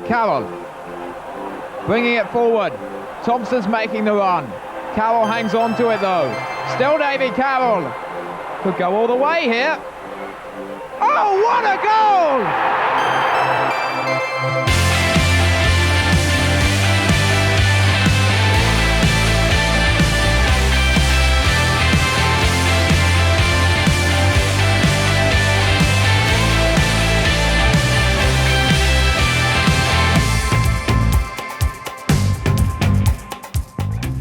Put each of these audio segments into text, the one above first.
Carroll bringing it forward. Thompson's making the run. Carroll hangs on to it though. Still Davy Carroll. Could go all the way here. Oh, what a goal!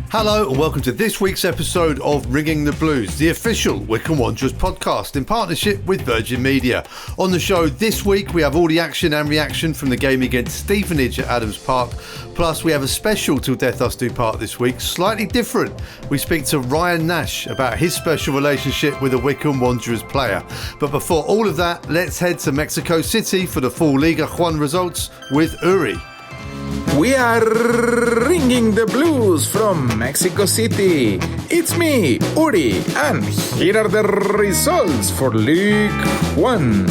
Hello and welcome to this week's episode of Ringing the Blues, the official Wycombe Wanderers podcast in partnership with Virgin Media. On the show this week we have all the action and reaction from the game against Stevenage at Adams Park, plus we have a special Till Death Us Do Part this week, slightly different. We speak to Ryan Nash about his special relationship with a Wycombe Wanderers player. But before all of that, let's head to Mexico City for the full Liga Juan results with Uri. We are ringing the blues from Mexico City. It's me, Uri, and here are the results for League 1.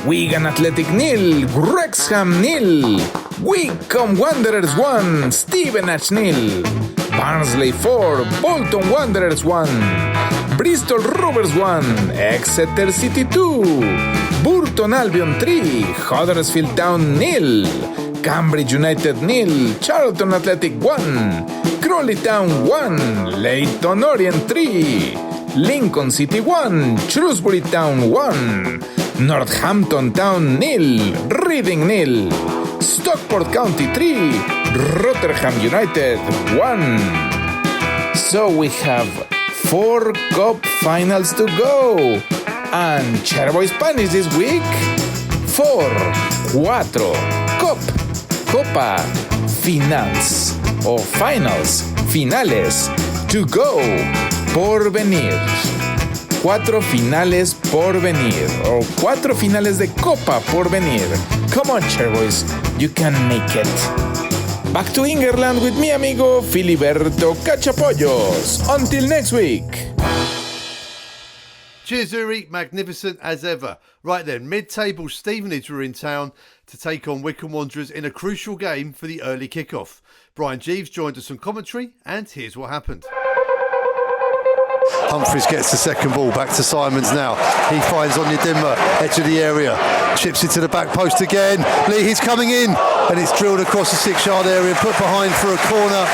Wigan Athletic 0, Wrexham 0, Wycombe Wanderers 1, Stevenage 0, Barnsley 4, Bolton Wanderers 1, Bristol Rovers 1, Exeter City 2, Burton Albion 3, Huddersfield Town 0, Cambridge United 0, Charlton Athletic 1, Crawley Town 1, Leyton Orient 3, Lincoln City 1, Shrewsbury Town 1, Northampton Town 0, Reading 0, Stockport County 3, Rotherham United 1. So we have 4 cup finals to go, and Chairboys Spanish this week 4 Copa Finals o Finales to go por venir. 4 finales por venir o 4 finales de Copa por venir. Come on, Chairboys, you can make it. Back to England with mi amigo Filiberto Cachapollos. Until next week. Cheers, Uri. Magnificent as ever. Right then, mid-table Stevenage were in town to take on Wycombe Wanderers in a crucial game for the early kickoff. Brian Jeeves joined us on commentary, and here's what happened. Humphreys gets the second ball, back to Simons now. He finds Onyedinma, edge of the area, chips it to the back post again. Leahy's coming in, and it's drilled across the 6-yard area, put behind for a corner.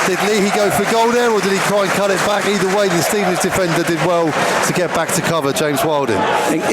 Did Leahy go for goal there, or did he try and cut it back? Either way, the Stevenage defender did well to get back to cover, James Wilding.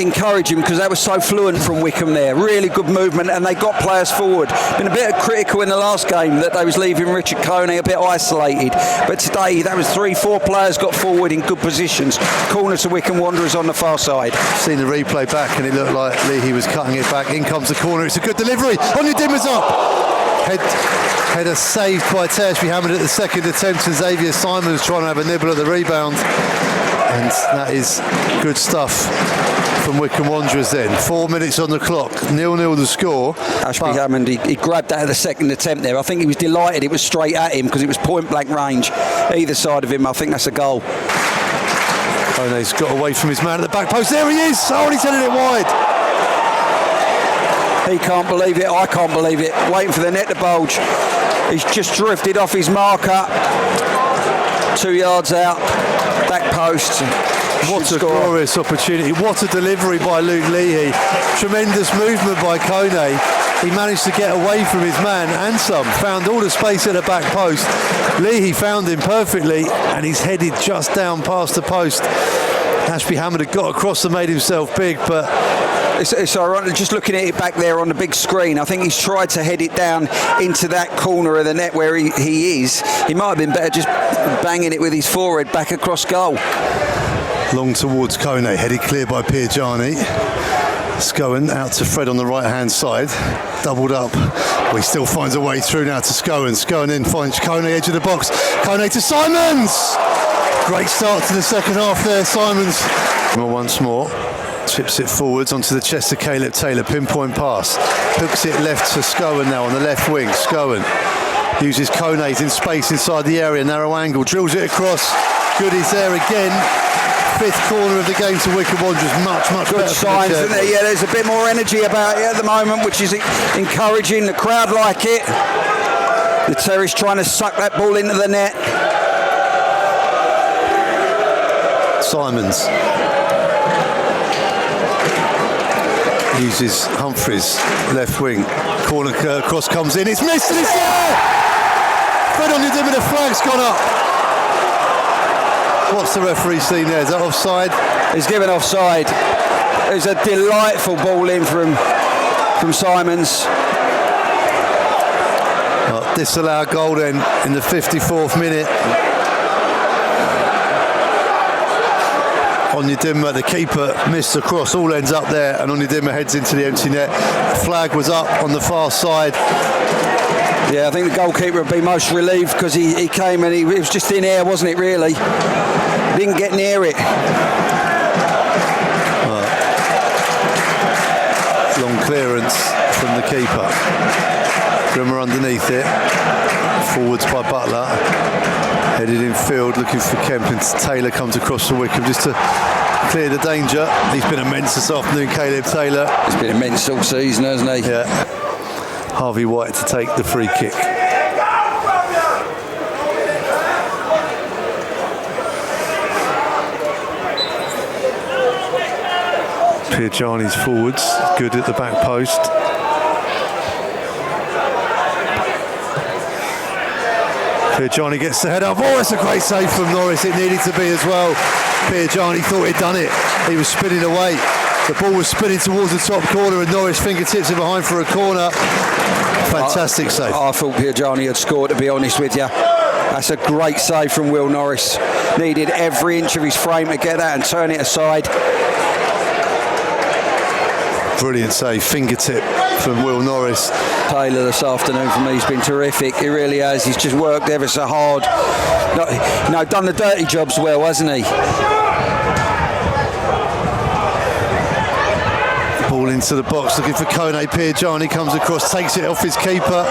Encourage him, because that was so fluent from Wycombe there. Really good movement, and they got players forward. Been a bit critical in the last game that they was leaving Richard Coney a bit isolated. But today, that was 3-4 players got forward in good positions. Corner to Wycombe Wanderers on the far side. Seen the replay back, and it looked like Leahy was cutting it back. In comes the corner. It's a good delivery. Onyedinma's up. Header saved by Tershby Hammond at the second attempt, and Xavier Simons trying to have a nibble at the rebound. And that is good stuff from Wycombe Wanderers then. 4 minutes on the clock, 0-0 the score. Ashby Hammond, he grabbed that at the second attempt there. I think he was delighted it was straight at him, because it was point blank range. Either side of him, I think that's a goal. Kone's got away from his man at the back post. There he is! Oh, he's headed it wide. He can't believe it, I can't believe it. Waiting for the net to bulge. He's just drifted off his marker. 2 yards out, back post. What a glorious opportunity. What a delivery by Luke Leahy. Tremendous movement by Kone. He managed to get away from his man and some. Found all the space at the back post. Leahy found him perfectly, and he's headed just down past the post. Ashby Hammond had got across and made himself big, but it's ironic, just looking at it back there on the big screen. I think he's tried to head it down into that corner of the net where he is. He might have been better just banging it with his forehead back across goal. Long towards Kone, headed clear by Piergiani. Scowen out to Fred on the right hand side, doubled up. He still finds a way through now to Scowen. Scowen then finds Kone, edge of the box. Kone to Simons! Great start to the second half there, Simons. Once more. Chips it forwards onto the chest of Caleb Taylor. Pinpoint pass. Hooks it left to Scowen now on the left wing. Scowen uses Kone's in space inside the area. Narrow angle. Drills it across. Goody's there again. fifth corner of the game to Wycombe Wanderers. Much Good better. signs, isn't there? Yeah, there's a bit more energy about it at the moment, which is encouraging. The crowd like it. The Terry's trying to suck that ball into the net. Simons uses Humphries, left wing. Corner cross comes in. It's missed and it's there! Fred on the dim, the flag's gone up. What's the referee seen there? Is that offside? He's given offside. It was a delightful ball in from Simons. Disallowed goal then in the 54th minute. Onyedinma, the keeper, missed the cross, all ends up there, and Onyedinma heads into the empty net. The flag was up on the far side. Yeah, I think the goalkeeper would be most relieved because he came and it was just in air, wasn't it, really? Didn't get near it. Long clearance from the keeper. Grimmer underneath it. Forwards by Butler. Headed in field, looking for Kemp, and Taylor comes across the Wycombe just to clear the danger. He's been immense this afternoon, Caleb Taylor. He's been immense all season, hasn't he? Yeah. Harvey White to take the free kick. Piergiani's forwards, good at the back post. Piergiani gets the head up. Oh, it's a great save from Norris. It needed to be as well. Piergiani thought he'd done it. He was spinning away. The ball was spinning towards the top corner and Norris fingertips it behind for a corner. Fantastic save. I thought Piergiani had scored, to be honest with you. That's a great save from Will Norris. Needed every inch of his frame to get that and turn it aside. Brilliant save, fingertip from Will Norris. Taylor this afternoon for me has been terrific. He really has. He's just worked ever so hard. Done the dirty jobs well, hasn't he? Ball into the box, looking for Kone. Piergiani comes across, takes it off his keeper.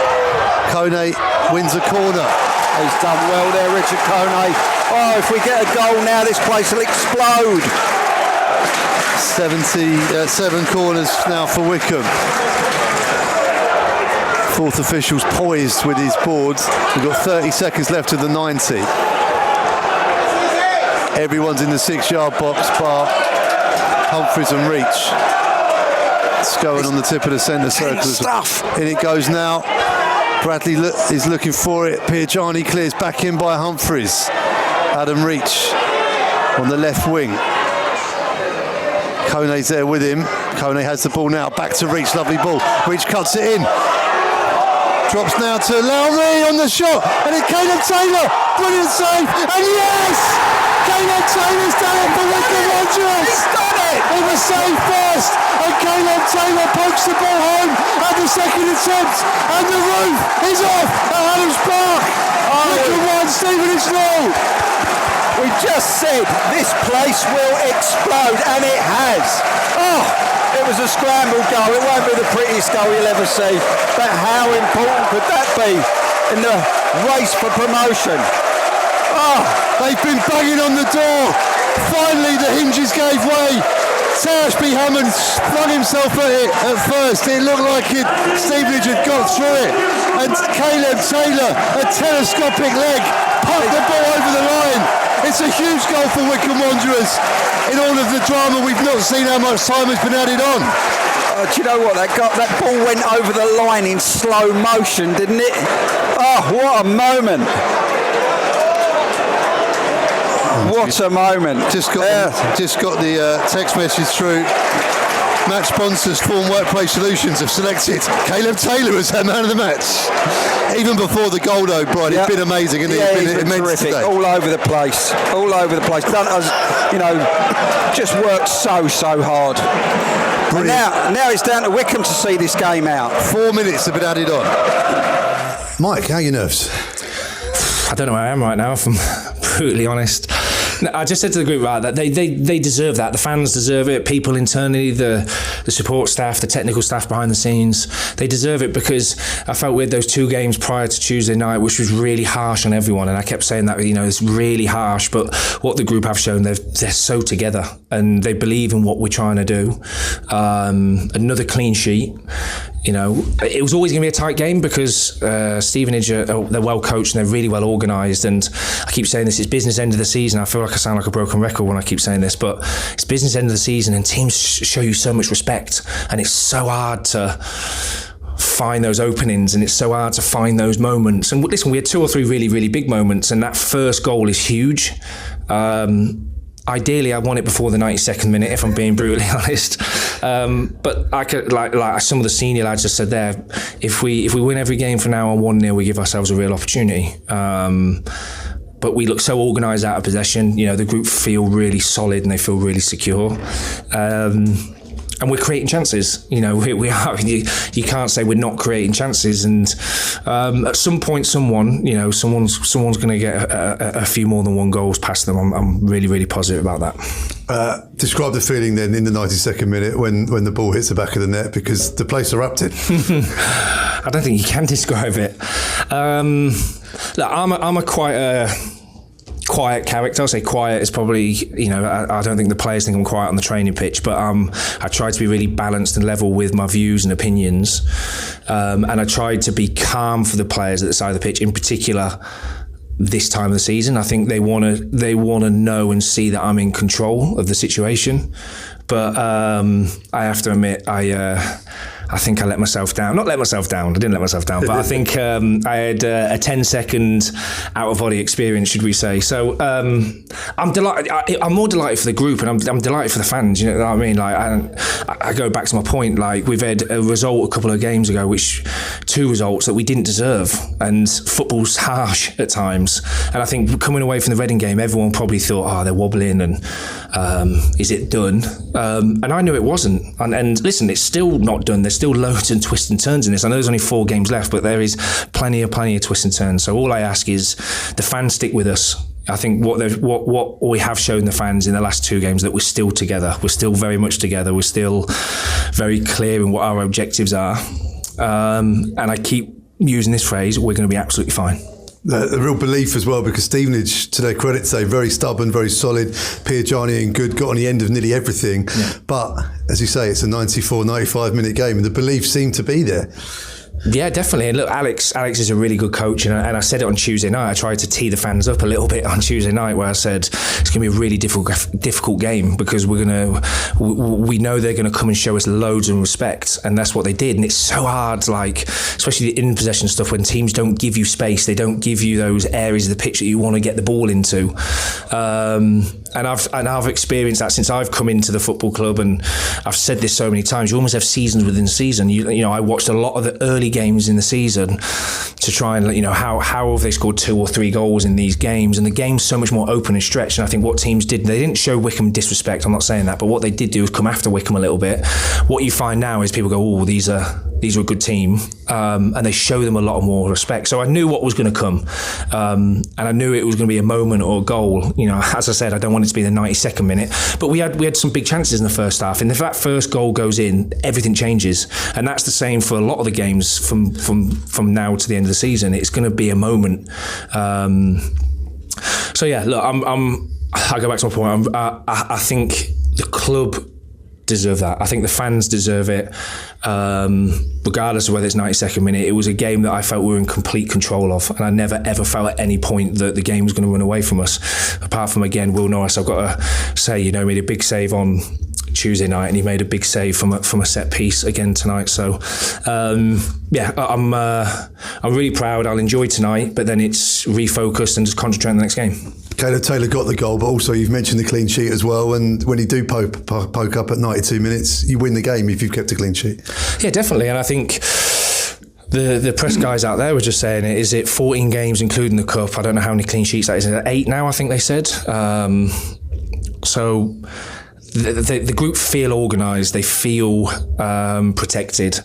Kone wins a corner. He's done well there, Richard Kone. Oh, if we get a goal now, this place will explode. 77 corners now for Wycombe. Fourth official's poised with his boards. We've got 30 seconds left of the 90. Everyone's in the 6-yard box bar Humphries and Reach. It's going on the tip of the centre circle. Stuff. In it goes now. Bradley is looking for it. Piergiani clears back in by Humphries. Adam Reach on the left wing. Kone's there with him. Kone has the ball now. Back to Reach. Lovely ball. Reach cuts it in. Drops now to Lowry on the shot. And it's Caleb Taylor. Brilliant save. And yes! Caleb Taylor's done it for Wycombe Wanderers. He's done it! It was saved first. And Caleb Taylor pokes the ball home at the second attempt. And the roof is off at Adams Park. Wycombe 1, Stevenage 0. We just said this place will explode, and it has. Oh, it was a scramble goal. It won't be the prettiest goal you'll ever see, but how important could that be in the race for promotion? Oh, they've been banging on the door. Finally, the hinges gave way. Tarashby Hammond flung himself at it at first. It looked like Stevenage had got through it. And Caleb Taylor, a telescopic leg, pumped the ball over the line. It's a huge goal for Wycombe Wanderers. In all of the drama, we've not seen how much time has been added on. Do you know what? That ball went over the line in slow motion, didn't it? Oh, what a moment. What a moment. Just got the text message through. Match sponsors Form Workplace Solutions have selected Caleb Taylor as their man of the match. Even before the goal though, Brian, it's been amazing, and he's been immense terrific today. All over the place. Done us, just worked so hard. And now it's down to Wycombe to see this game out. 4 minutes have been added on. Mike, how are your nerves? I don't know where I am right now, if I'm brutally honest. No, I just said to the group, right, that they deserve that. The fans deserve it. People internally, the support staff, the technical staff behind the scenes, they deserve it, because I felt we had those 2 games prior to Tuesday night, which was really harsh on everyone. And I kept saying that, it's really harsh. But what the group have shown, they're so together and they believe in what we're trying to do. Another clean sheet. It was always going to be a tight game because Stevenage, they're well coached and they're really well organised. And I keep saying this, it's business end of the season. I feel like I sound like a broken record when I keep saying this, but it's business end of the season and teams show you so much respect. And it's so hard to find those openings and it's so hard to find those moments. And listen, we had 2 or 3 really, really big moments, and that first goal is huge. Ideally, I want it before the 92nd minute, if I'm being brutally honest. But I could, like some of the senior lads just said there, if we win every game from now on 1-0, we give ourselves a real opportunity. But we look so organised out of possession. The group feel really solid and they feel really secure. And we're creating chances. We are. You can't say we're not creating chances. And at some point, someone's going to get a few more than 1 goals past them. I'm really, really positive about that. Describe the feeling then in the 92nd minute when the ball hits the back of the net, because the place erupted. I don't think you can describe it. Look, I'm a quite quiet character. I'll say quiet is probably, I don't think the players think I'm quiet on the training pitch, but I try to be really balanced and level with my views and opinions. And I tried to be calm for the players at the side of the pitch, in particular this time of the season. I think they want to know and see that I'm in control of the situation. But I have to admit, I think I let myself down. Not let myself down. I didn't let myself down. But I think I had a 10-second out-of-body experience, should we say. So I'm delighted. I'm more delighted for the group, and I'm delighted for the fans. You know what I mean? Like I go back to my point. Like, we've had a result a couple of games ago, 2 results that we didn't deserve. And football's harsh at times. And I think coming away from the Reading game, everyone probably thought, they're wobbling, and is it done? And I knew it wasn't. And listen, it's still not done. There's still loads and twists and turns in this. I know there's only 4 games left, but there is plenty of twists and turns. So all I ask is the fans stick with us. I think what we have shown the fans in the last 2 games, that we're still together. We're still very much together. We're still very clear in what our objectives are. And I keep using this phrase, we're going to be absolutely fine. The real belief as well, because Stevenage, to their credit, say very stubborn, very solid. Piergiani and Good got on the end of nearly everything. Yeah. But as you say, it's a 94, 95 minute game, and the belief seemed to be there. Yeah, definitely. And look, Alex is a really good coach, and I said it on Tuesday night. I tried to tee the fans up a little bit on Tuesday night, where I said it's going to be a really difficult game, because we know they're going to come and show us loads of respect, and that's what they did. And it's so hard, like especially the in possession stuff, when teams don't give you space, they don't give you those areas of the pitch that you want to get the ball into. And I've experienced that since I've come into the football club, and I've said this so many times. You almost have seasons within the season. I watched a lot of the early games in the season to try and how have they scored 2 or 3 goals in these games, and the game's so much more open and stretched. And I think what teams did, they didn't show Wycombe disrespect. I'm not saying that, but what they did do is come after Wycombe a little bit. What you find now is people go, these are a good team, and they show them a lot more respect. So I knew what was going to come, and I knew it was going to be a moment or a goal. As I said, I don't want it to be the 92nd minute, but we had some big chances in the first half, and if that first goal goes in, everything changes. And that's the same for a lot of the games from now to the end of the season. It's going to be a moment. So yeah, look, I go back to my point. I think the club deserve that. I think the fans deserve it, regardless of whether it's 92nd minute. It was a game that I felt we were in complete control of, and I never ever felt at any point that the game was going to run away from us. Apart from, again, Will Norris, I've got to say, he made a big save on Tuesday night, and he made a big save from a set piece again tonight. So I'm really proud. I'll enjoy tonight, but then it's refocused and just concentrate on the next game. Caleb Taylor got the goal, but also you've mentioned the clean sheet as well. And when you do poke up at 92 minutes, you win the game if you've kept a clean sheet. Yeah, definitely. And I think the press guys out there were just saying, is it 14 games including the cup? I don't know how many clean sheets that is. 8 now, I think they said. So the group feel organised, they feel protected,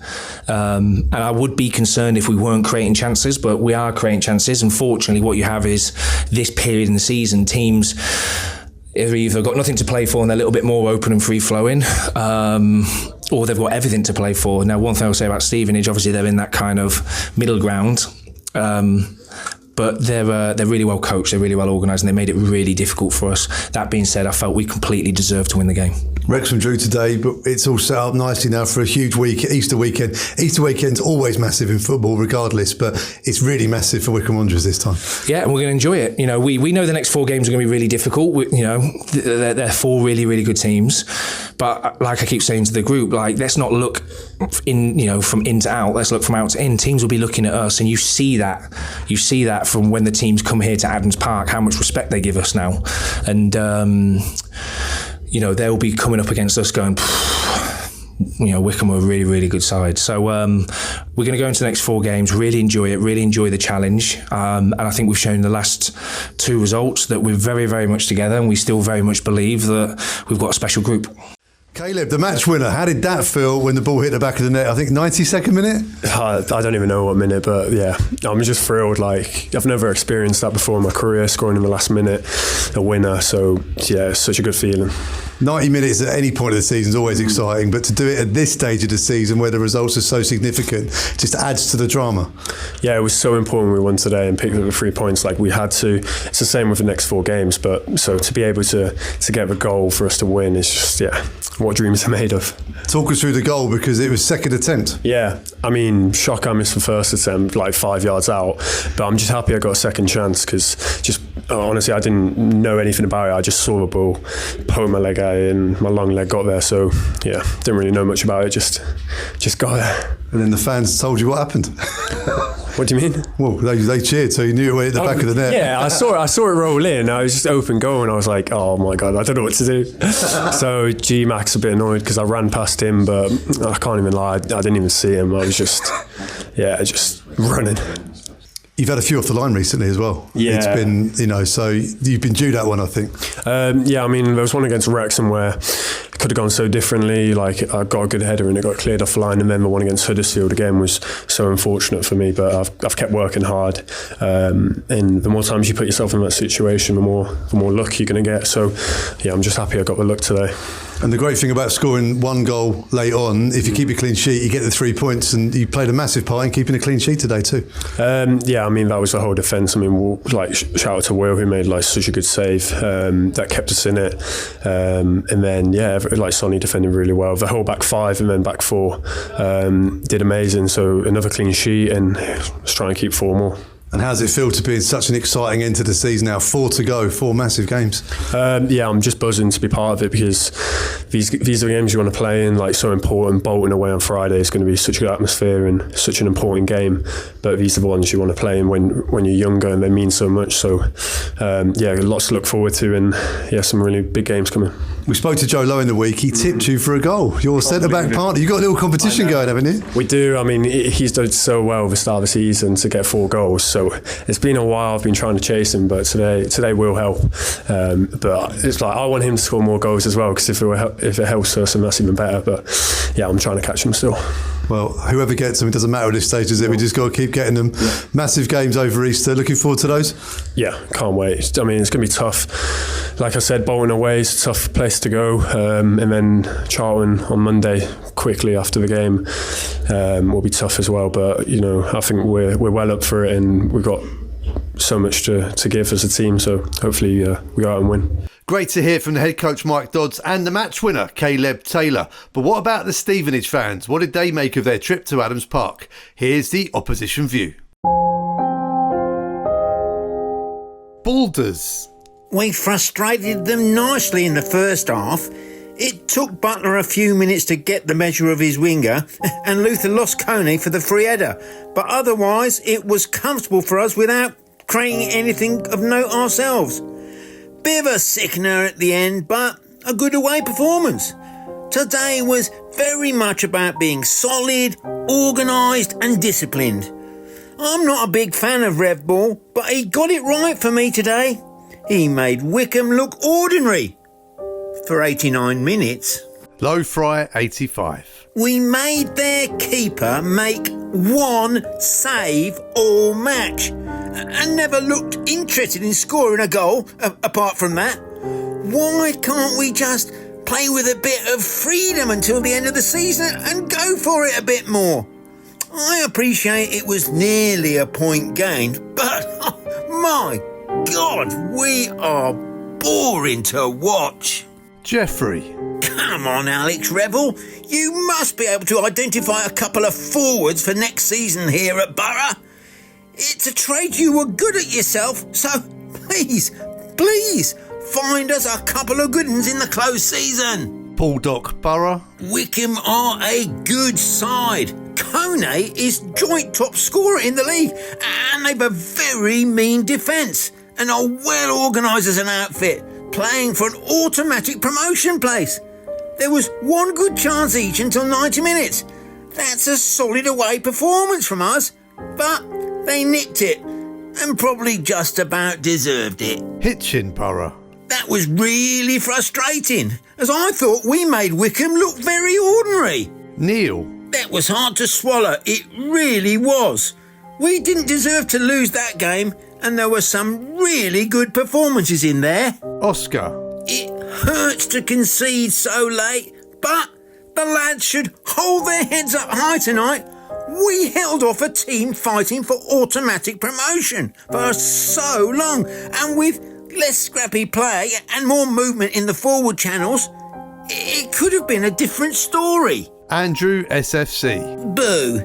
and I would be concerned if we weren't creating chances, but we are creating chances. Unfortunately, what you have is this period in the season, teams they've either got nothing to play for and they're a little bit more open and free-flowing, or they've got everything to play for. Now, one thing I'll say about Stevenage, obviously they're in that kind of middle ground, but they're really well coached, they're really well organised, and they made it really difficult for us. That being said, I felt we completely deserved to win the game. Wrexham drew today, but it's all set up nicely now for a huge week, Easter weekend. Easter weekend's always massive in football regardless, but it's really massive for Wycombe Wanderers this time. Yeah, and we're going to enjoy it. You know, we know the next 4 games are going to be really difficult. They're 4 really, really good teams. But like I keep saying to the group, like, let's not look from in to out. Let's look from out to in. Teams will be looking at us, and you see that. You see that from when the teams come here to Adams Park, how much respect they give us now. And they'll be coming up against us going, Wycombe are a really, really good side. So we're going to go into the next 4 games, really enjoy it, really enjoy the challenge. And I think we've shown in the last 2 results that we're very, very much together, and we still very much believe that we've got a special group. Caleb, the match winner, how did that feel when the ball hit the back of the net? I think 92nd minute? I don't even know what minute, but yeah, I'm just thrilled. Like, I've never experienced that before in my career, scoring in the last minute, a winner. So yeah, it's such a good feeling. 90 minutes at any point of the season is always exciting, but to do it at this stage of the season where the results are so significant just adds to the drama. Yeah, it was so important we won today and picked up the 3 points like we had to. It's the same with the next 4 games, but so to be able to get the goal for us to win is just, what dreams are made of. Talk us through the goal, because it was second attempt. Yeah, I mean, shock I missed the first attempt, like 5 yards out, but I'm just happy I got a second chance, because honestly, I didn't know anything about it. I just saw the ball, poked my leg out and my long leg got there. So yeah, didn't really know much about it. Just got there. And then the fans told you what happened. What do you mean? Well, they cheered, so you knew it went at the back of the net. Yeah, I saw it roll in. I was just open goal, and I was like, oh my god, I don't know what to do. So G-Mac's a bit annoyed because I ran past him, but I can't even lie, I didn't even see him. I was just running. You've had a few off the line recently as well. Yeah. It's been, so you've been due that one, I think. Yeah, I mean, there was one against Wrexham where it could have gone so differently. Like, I got a good header and it got cleared off the line, and then the one against Huddersfield again was so unfortunate for me, but I've kept working hard. And the more times you put yourself in that situation, the more luck you're going to get. So, yeah, I'm just happy I got the luck today. And the great thing about scoring one goal late on, if you keep a clean sheet, you get the 3 points, and you played a massive part in keeping a clean sheet today too. Yeah, I mean, that was the whole defence. I mean, shout out to Will, who made such a good save that kept us in it. And then, Sonny defended really well. The whole back 5 and then back 4 did amazing. So another clean sheet, and let's try and keep 4 more. And how does it feel to be in such an exciting end to the season now? 4 to go, 4 massive games. Yeah, I'm just buzzing to be part of it, because these are the games you want to play in, so important. Bolton away on Friday is going to be such a good atmosphere and such an important game. But these are the ones you want to play in when you're younger, and they mean so much. So, lots to look forward to, and some really big games coming. We spoke to Joe Lowe in the week. He tipped you for a goal. Your centre-back partner. You've got a little competition going, haven't you? We do. I mean, he's done so well at the start of the season to get 4 goals. So it's been a while. I've been trying to chase him, but today will help. But it's I want him to score more goals as well, because if it helps us, then that's even better. But yeah, I'm trying to catch him still. Well, whoever gets them, it doesn't matter at this stage, does it? We just got to keep getting them. Yeah. Massive games over Easter. Looking forward to those? Yeah, can't wait. I mean, it's going to be tough. Like I said, Bolton away is a tough place to go. And then Charlton on Monday, quickly after the game, will be tough as well. But, I think we're well up for it, and we've got so much to give as a team. So hopefully we go out and win. Great to hear from the head coach Mike Dodds and the match winner Caleb Taylor. But what about the Stevenage fans? What did they make of their trip to Adams Park? Here's the opposition view. Boulders. We frustrated them nicely in the first half. It took Butler a few minutes to get the measure of his winger, and Luther lost Coney for the free header. But otherwise, it was comfortable for us without creating anything of note ourselves. Bit of a sickener at the end, but a good away performance. Today was very much about being solid, organised and disciplined. I'm not a big fan of Rev Ball, but he got it right for me today. He made Wycombe look ordinary for 89 minutes. Low Fry 85. We made their keeper make 1 save all match and never looked interested in scoring a goal apart from that. Why can't we just play with a bit of freedom until the end of the season and go for it a bit more? I appreciate it was nearly a point gained, but my God, we are boring to watch. Jeffrey. Come on, Alex Revel. You must be able to identify a couple of forwards for next season here at Borough. It's a trade you were good at yourself, so please find us a couple of good ones in the close season. Baldock Borough. Wycombe are a good side. Kone is joint top scorer in the league, and they've a very mean defence and are well organised as an outfit, playing for an automatic promotion place. There was one good chance each until 90 minutes. That's a solid away performance from us, but they nicked it and probably just about deserved it. Hitchin Borough. That was really frustrating, as I thought we made Wycombe look very ordinary. Neil. That was hard to swallow, it really was. We didn't deserve to lose that game, and there were some really good performances in there. Oscar. It hurts to concede so late, but the lads should hold their heads up high tonight. We held off a team fighting for automatic promotion for so long, and with less scrappy play and more movement in the forward channels, it could have been a different story. Andrew SFC. Boo.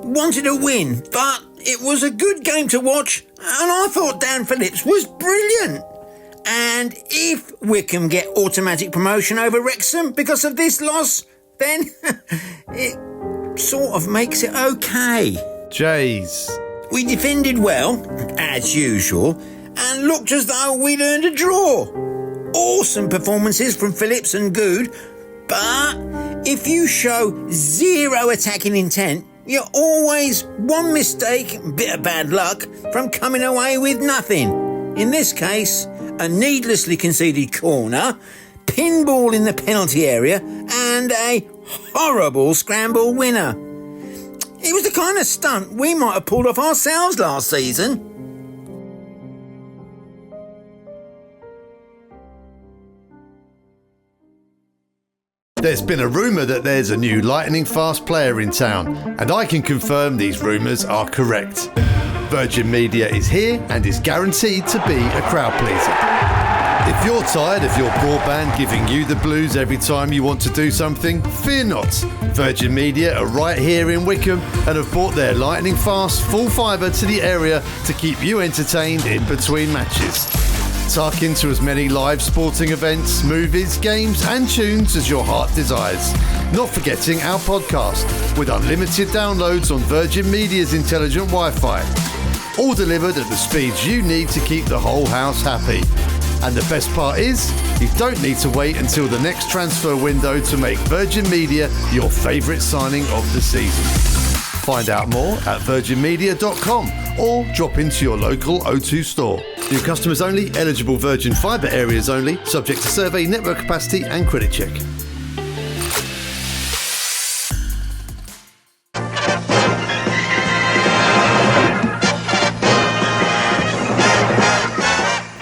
Wanted a win, but it was a good game to watch, and I thought Dan Phillips was brilliant. And if Wycombe get automatic promotion over Wrexham because of this loss, then it sort of makes it okay. Jays. We defended well, as usual, and looked as though we'd earned a draw. Awesome performances from Phillips and Good, but if you show zero attacking intent, you're always one mistake, bit of bad luck, from coming away with nothing. In this case, a needlessly conceded corner, pinball in the penalty area, and a horrible scramble winner. It was the kind of stunt we might have pulled off ourselves last season. There's been a rumour that there's a new lightning-fast player in town, and I can confirm these rumours are correct. Virgin Media is here and is guaranteed to be a crowd pleaser. If you're tired of your broadband giving you the blues every time you want to do something, fear not. Virgin Media are right here in Wycombe and have brought their lightning-fast full fibre to the area to keep you entertained in between matches. Tuck into as many live sporting events, movies, games and tunes as your heart desires. Not forgetting our podcast with unlimited downloads on Virgin Media's intelligent Wi-Fi. All delivered at the speeds you need to keep the whole house happy. And the best part is, you don't need to wait until the next transfer window to make Virgin Media your favourite signing of the season. Find out more at virginmedia.com or drop into your local O2 store. New customers only, eligible Virgin Fibre areas only, subject to survey, network capacity and credit check.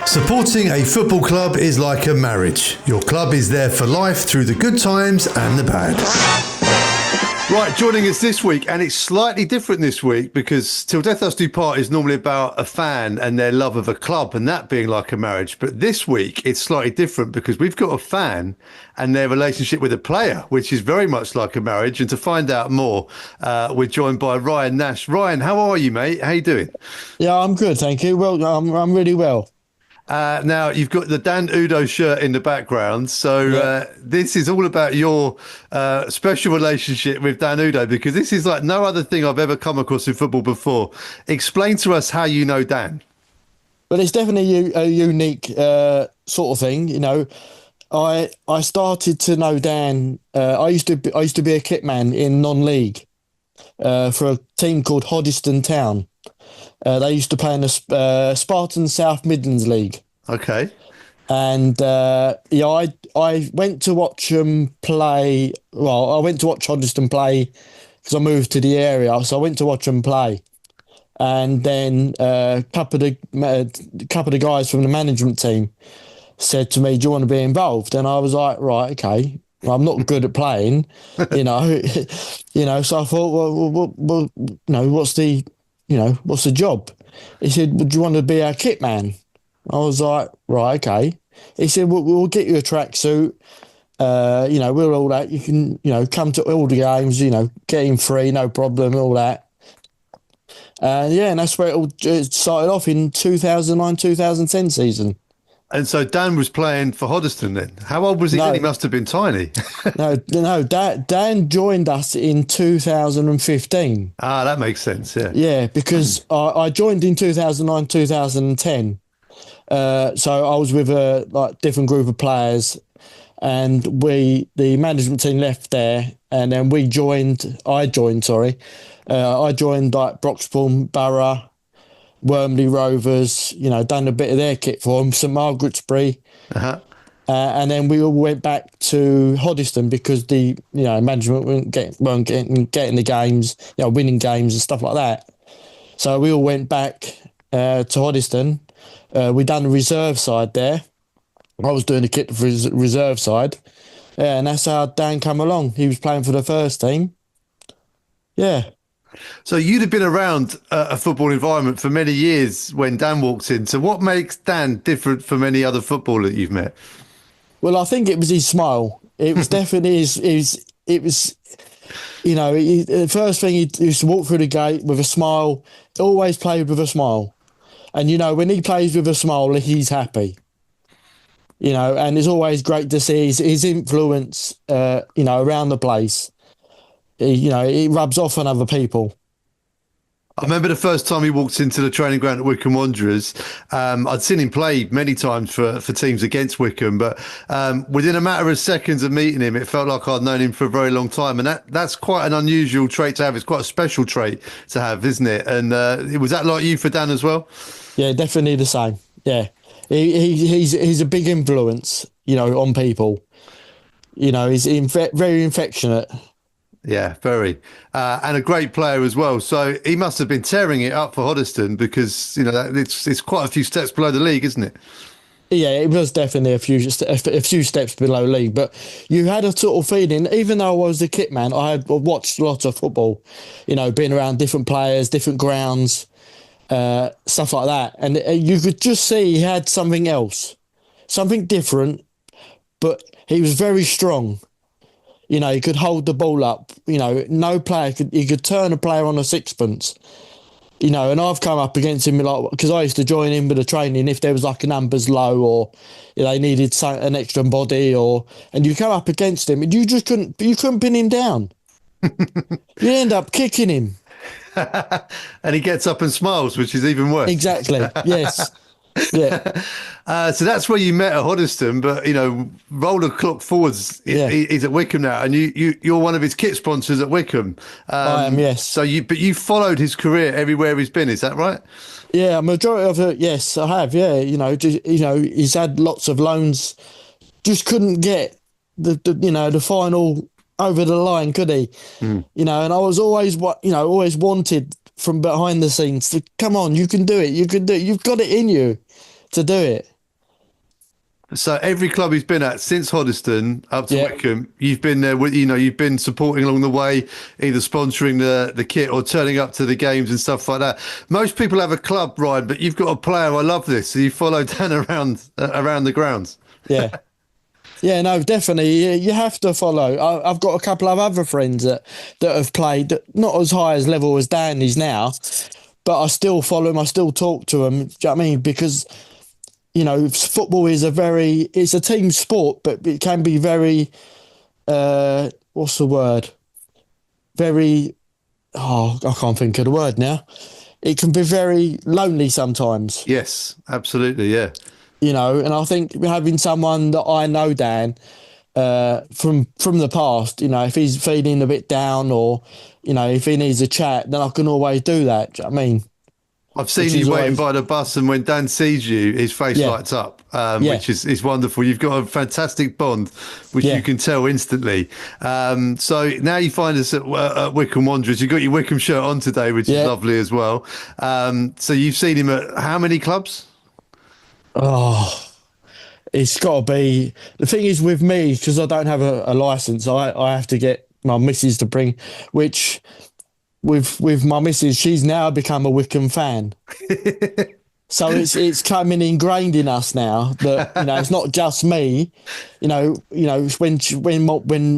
Supporting a football club is like a marriage. Your club is there for life through the good times and the bad. Right, joining us this week, and it's slightly different this week because Till Death Us Do Part is normally about a fan and their love of a club and that being like a marriage. But this week, it's slightly different because we've got a fan and their relationship with a player, which is very much like a marriage. And to find out more, we're joined by Ryan Nash. Ryan, how are you, mate? How you doing? Yeah, I'm good, thank you. Well, I'm really well. Now, you've got the Dan Udo shirt in the background. So this is all about your special relationship with Dan Udo, because this is like no other thing I've ever come across in football before. Explain to us how you know Dan. Well, it's definitely a unique sort of thing. You know, I started to know Dan. I used to be a kit man in non-league for a team called Hoddesdon Town. They used to play in the Spartan South Midlands League. Okay. And I went to watch them play. Well, I went to watch Hoddesdon play because I moved to the area. So I went to watch them play, and then a couple of the guys from the management team said to me, "Do you want to be involved?" And I was like, "Right, okay. I'm not good at playing, you know, So I thought, well, what's the job?" He said, "Well, do you want to be our kit man?" I was like, "Right, okay." He said, "We'll get you a tracksuit. We're all that. You can, come to all the games. Get in free, no problem, all that." And that's where it all started off in 2009-2010 season. And so Dan was playing for Hoddesdon then. How old was he then? He must have been tiny. No. Dan joined us in 2015. Ah, that makes sense, yeah. Yeah, because I joined in 2009-2010. So I was with a different group of players, and the management team left there, and then I joined Broxbourne, Borough, Wormley Rovers, done a bit of their kit for them, St Margaret's-Bury. And then we all went back to Hoddesdon because the management weren't getting the games, winning games and stuff like that. So we all went back to Hoddesdon. We done the reserve side there. I was doing the kit for his reserve side. And that's how Dan come along. He was playing for the first team. Yeah. So you'd have been around a football environment for many years when Dan walked in. So what makes Dan different from any other footballer that you've met? Well, I think it was his smile. It was definitely the first thing he used to walk through the gate with a smile. Always played with a smile. And, when he plays with a smile, he's happy. And it's always great to see his influence, around the place. It rubs off on other people. I remember the first time he walked into the training ground at Wycombe Wanderers. I'd seen him play many times for teams against Wycombe, but within a matter of seconds of meeting him, it felt like I'd known him for a very long time. And that's quite an unusual trait to have. It's quite a special trait to have, isn't it? And was that like you for Dan as well? Yeah, definitely the same. Yeah. He's a big influence, on people. He's very affectionate. Yeah, very. And a great player as well. So he must have been tearing it up for Hoddesdon because, it's quite a few steps below the league, isn't it? Yeah, it was definitely a few steps below league. But you had a sort of feeling, even though I was the kit man, I had watched lots of football, been around different players, different grounds, stuff like that. And you could just see he had something else, something different, but he was very strong. He could hold the ball up. No player he could turn a player on a sixpence. And I've come up against him because I used to join in with the training if there was like a numbers low or they needed an extra body and you come up against him and you couldn't pin him down. You end up kicking him. And he gets up and smiles, which is even worse. Exactly. Yes. Yeah. So that's where you met at Hoddesdon, but roll the clock forwards. He's at Wycombe now, and you're one of his kit sponsors at Wycombe. I am, yes. So you followed his career everywhere he's been. Is that right? Yeah, majority of it. Yes, I have. Yeah, he's had lots of loans. Just couldn't get the final over the line, could he? And I was always wanted from behind the scenes to come on, you can do it. You can do it. You've got it in you to do it. So every club he's been at since Hoddesdon up to Wycombe, you've been there with, you've been supporting along the way, either sponsoring the kit or turning up to the games and stuff like that. Most people have a club, Ryan, but you've got a player. I love this. So you follow Dan around the grounds. Yeah. Yeah, no, definitely. You have to follow. I've got a couple of other friends that have played, not as high as level as Dan is now, but I still follow him. I still talk to him. Do you know what I mean? Because, football is it's a team sport, but it can be very, what's the word? Very, I can't think of the word now. It can be very lonely sometimes. Yes, absolutely, yeah. And I think having someone that I know, Dan, from the past, if he's feeling a bit down or, if he needs a chat, then I can always do that. Do you know what I mean? I've seen you waiting by the bus, and when Dan sees you, his face lights up, which is wonderful. You've got a fantastic bond, which you can tell instantly. So now you find us at Wycombe Wanderers. You've got your Wycombe shirt on today, which is lovely as well. So you've seen him at how many clubs? Oh, it's got to be. The thing is with me, because I don't have a license, I have to get my missus to bring, which with my missus, she's now become a Wycombe fan. So it's coming ingrained in us now that it's not just me. When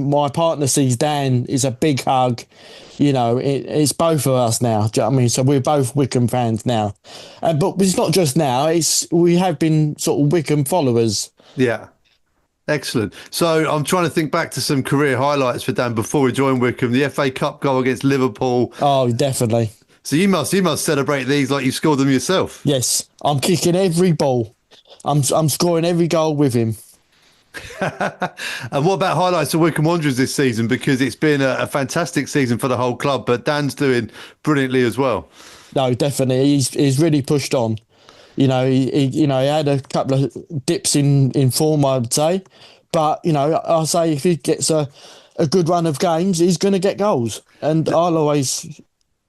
my partner sees Dan, it's a big hug. It's both of us now. Do you know what I mean? So we're both Wycombe fans now, but it's not just now. We have been sort of Wycombe followers. Yeah. Excellent. So I'm trying to think back to some career highlights for Dan before we joined Wycombe. The FA Cup goal against Liverpool. Oh, definitely. So you must celebrate these like you scored them yourself. Yes, I'm kicking every ball. I'm scoring every goal with him. And what about highlights of Wycombe Wanderers this season? Because it's been a fantastic season for the whole club, but Dan's doing brilliantly as well. No, definitely. He's really pushed on. He had a couple of dips in form, I would say. But, I'll say if he gets a good run of games, he's going to get goals. And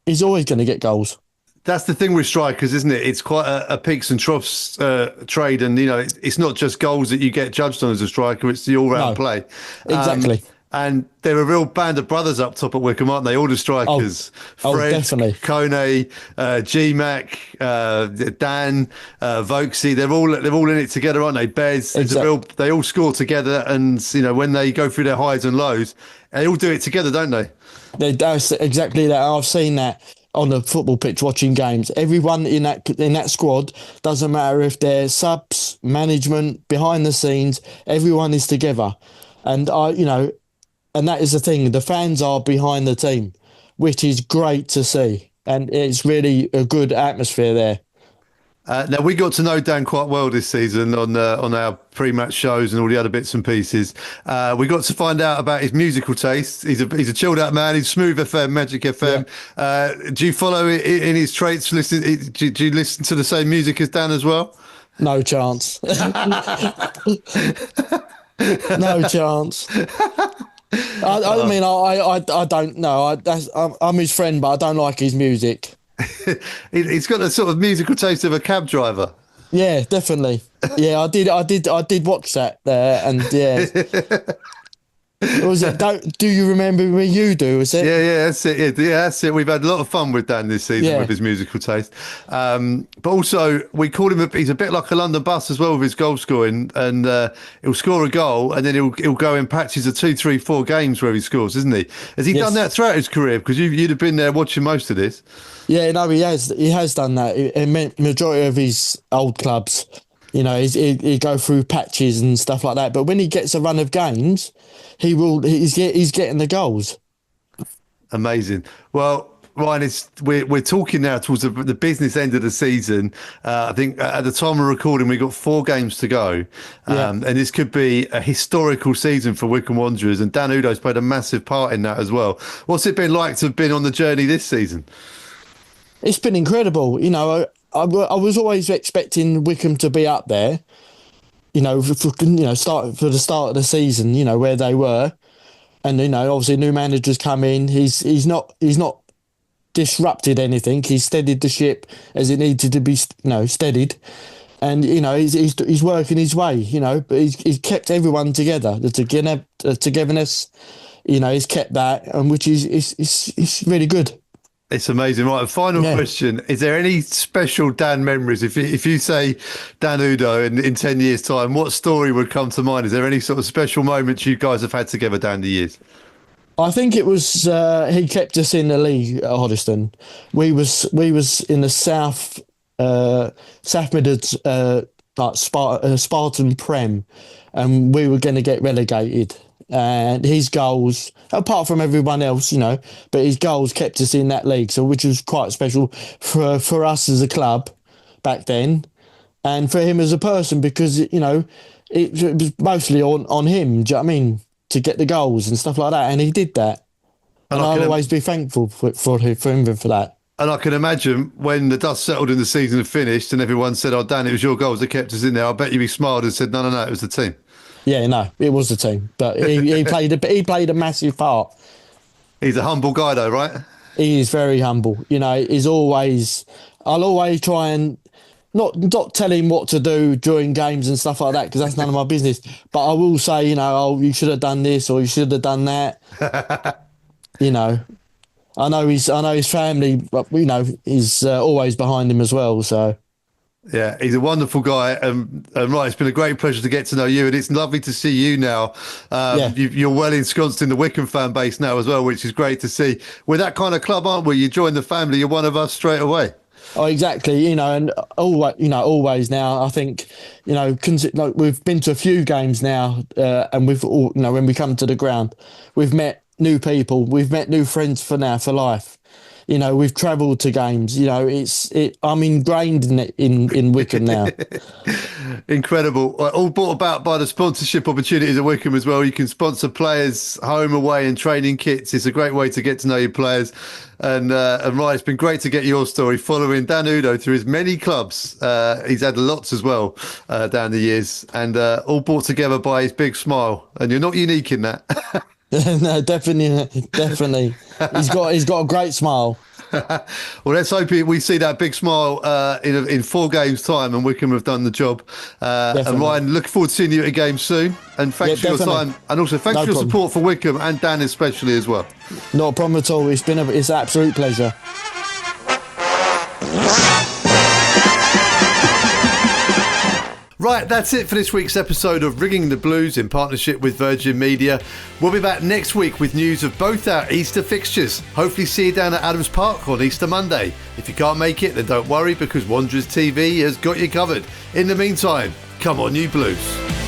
he's always going to get goals. That's the thing with strikers, isn't it? It's quite a peaks and troughs trade. And, it's not just goals that you get judged on as a striker. It's the all-round play. Exactly. And they're a real band of brothers up top at Wycombe, aren't they? All the strikers. Fred, definitely. Kone, G-Mac, Dan, Vokesy. They're all in it together, aren't they? Bez. They all score together. And, when they go through their highs and lows, they all do it together, don't they? That's exactly that. I've seen that on the football pitch watching games. Everyone in that squad, doesn't matter if they're subs, management, behind the scenes, everyone is together. And and that is the thing. The fans are behind the team, which is great to see. And it's really a good atmosphere there. Now, we got to know Dan quite well this season on our pre-match shows and all the other bits and pieces. We got to find out about his musical taste. He's a chilled out man. He's Smooth FM, Magic FM. Yeah. Do you follow in his traits? Do you listen to the same music as Dan as well? No chance. No chance. I don't know. I'm his friend, but I don't like his music. He's got a sort of musical taste of a cab driver. Yeah, definitely. Yeah, I did watch that there, and yeah. What was it? Do you remember me? You do, is it? Yeah, that's it. Yeah, that's it. We've had a lot of fun with Dan this season with his musical taste. But also, we call him. He's a bit like a London bus as well with his goal scoring, and he'll score a goal, and then he'll go in patches of 2, 3, 4 games where he scores, isn't he? Has he done that throughout his career? Because you'd have been there watching most of this. Yeah, no, he has. He has done that. In majority of his old clubs, he'd go through patches and stuff like that. But when he gets a run of games, he's getting the goals. Amazing. Well, Ryan, we're talking now towards the business end of the season. I think at the time of recording, we've got 4 games to go. And this could be a historical season for Wycombe Wanderers. And Dan Udoh's played a massive part in that as well. What's it been like to have been on the journey this season? It's been incredible. I was always expecting Wycombe to be up there, for the start of the season, where they were. And, obviously new managers come in. He's not disrupted anything. He's steadied the ship as it needed to be, steadied. And, he's working his way, but he's kept everyone together. The togetherness, he's kept that, and which is really good. It's amazing. Right, final question. Is there any special Dan memories? If you say Dan Udoh in 10 years' time, what story would come to mind? Is there any sort of special moments you guys have had together down the years? I think it was he kept us in the league at Hoddesdon. We was in the South Midlands Spartan Prem, and we were going to get relegated. And his goals, apart from everyone else, but his goals kept us in that league, so which was quite special for us as a club back then, and for him as a person, because it was mostly on him. Do you know what I mean? To get the goals and stuff like that, and he did that, and I'll always be thankful for him for that. And I can imagine when the dust settled and the season had finished, and everyone said, "Oh, Dan, it was your goals that kept us in there." I bet you smiled and said, "No, it was the team." Yeah, no, it was the team, but he played a massive part. He's a humble guy, though, right? He is very humble. I'll always try and not tell him what to do during games and stuff like that, because that's none of my business. But I will say, you should have done this or you should have done that. I know his family, is always behind him as well. So. Yeah, he's a wonderful guy, and right, it's been a great pleasure to get to know you, and it's lovely to see you now. You're well ensconced in the Wycombe fan base now as well, which is great to see. We're that kind of club, aren't we? You join the family, you're one of us straight away. Oh, exactly. And always now. I think, we've been to a few games now, and we've all, when we come to the ground, we've met new people, we've met new friends for life. We've travelled to games. I'm ingrained in it in Wycombe now. Incredible. All brought about by the sponsorship opportunities at Wycombe as well. You can sponsor players home, away, and training kits. It's a great way to get to know your players. And right, it's been great to get your story following Dan Udo through his many clubs. He's had lots as well down the years, and all brought together by his big smile. And you're not unique in that. No, definitely. He's got a great smile. Well, let's hope we see that big smile in 4 games' time, and Wycombe have done the job. And Ryan, looking forward to seeing you at a game soon. And thanks for your time, and also thanks for your support for Wycombe and Dan especially as well. Not a problem at all. It's an absolute pleasure. Right, that's it for this week's episode of Ringing the Blues in partnership with Virgin Media. We'll be back next week with news of both our Easter fixtures. Hopefully see you down at Adams Park on Easter Monday. If you can't make it, then don't worry, because Wanderers TV has got you covered. In the meantime, come on you Blues.